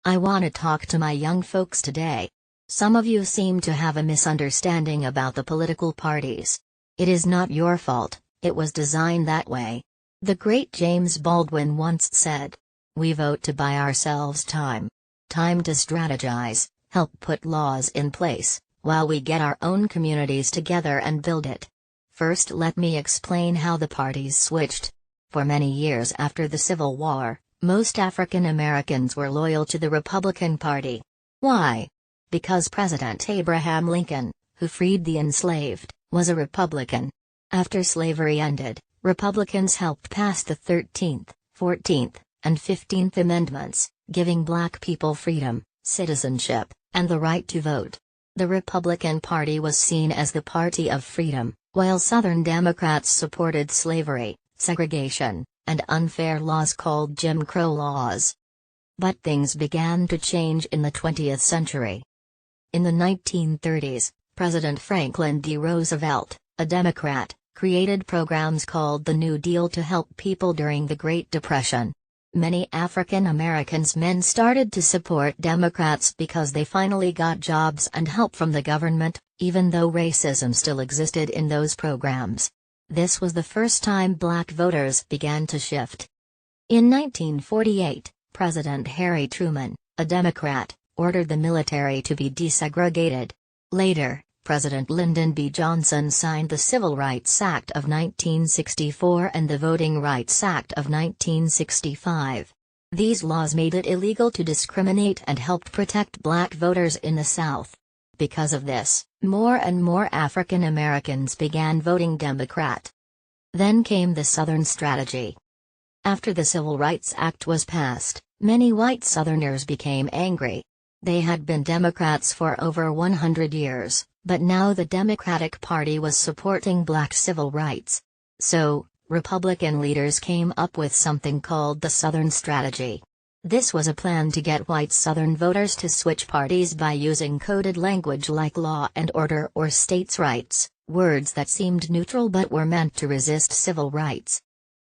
I want to talk to my young folks today. Some of you seem to have a misunderstanding about the political parties. It is not your fault, it was designed that way. The great James Baldwin once said, "We vote to buy ourselves time. Time to strategize, help put laws in place, while we get our own communities together and build it." First, let me explain how the parties switched. For many years after the Civil War, most African Americans were loyal to the Republican Party. Why? Because President Abraham Lincoln, who freed the enslaved, was a Republican. After slavery ended, Republicans helped pass the 13th, 14th, and 15th Amendments, giving black people freedom, citizenship, and the right to vote. The Republican Party was seen as the party of freedom, while Southern Democrats supported slavery, segregation, and unfair laws called Jim Crow laws. But things began to change in the 20th century. In the 1930s, President Franklin D. Roosevelt, a Democrat, created programs called the New Deal to help people during the Great Depression. Many African Americans men started to support Democrats because they finally got jobs and help from the government, even though racism still existed in those programs. This was the first time black voters began to shift. In 1948, President Harry Truman, a Democrat, ordered the military to be desegregated. Later, President Lyndon B. Johnson signed the Civil Rights Act of 1964 and the Voting Rights Act of 1965. These laws made it illegal to discriminate and helped protect black voters in the South. Because of this, more and more African Americans began voting Democrat. Then came the Southern strategy. After the Civil Rights Act was passed, many white Southerners became angry. They had been Democrats for over 100 years, but now the Democratic Party was supporting black civil rights. So, Republican leaders came up with something called the Southern Strategy. This was a plan to get white Southern voters to switch parties by using coded language like law and order or states' rights, words that seemed neutral but were meant to resist civil rights.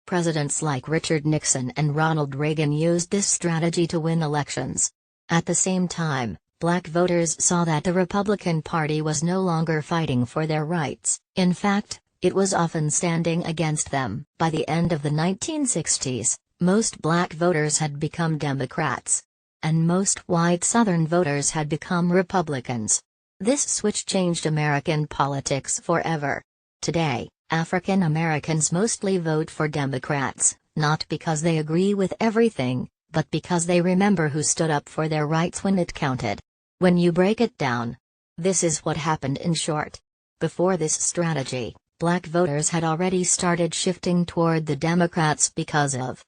Presidents like Richard Nixon and Ronald Reagan used this strategy to win elections. At the same time, black voters saw that the Republican Party was no longer fighting for their rights. In fact, it was often standing against them. By the end of the 1960s, most black voters had become Democrats. And most white Southern voters had become Republicans. This switch changed American politics forever. Today, African Americans mostly vote for Democrats, not because they agree with everything, but because they remember who stood up for their rights when it counted. When you break it down, this is what happened in short. Before this strategy, black voters had already started shifting toward the Democrats because of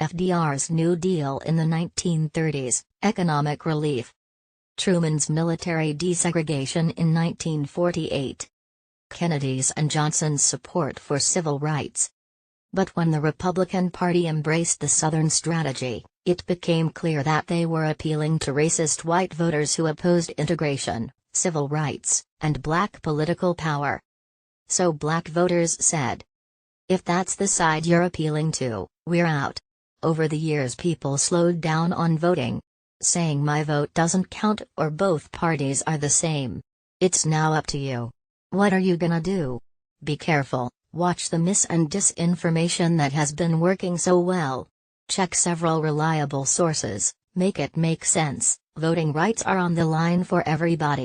FDR's New Deal in the 1930s, economic relief. Truman's military desegregation in 1948. Kennedy's and Johnson's support for civil rights. But when the Republican Party embraced the Southern strategy, it became clear that they were appealing to racist white voters who opposed integration, civil rights, and black political power. So black voters said, "If that's the side you're appealing to, we're out." Over the years people slowed down on voting, saying my vote doesn't count or both parties are the same. It's now up to you. What are you gonna do? Be careful, watch the mis and disinformation that has been working so well. Check several reliable sources, make it make sense. Voting rights are on the line for everybody.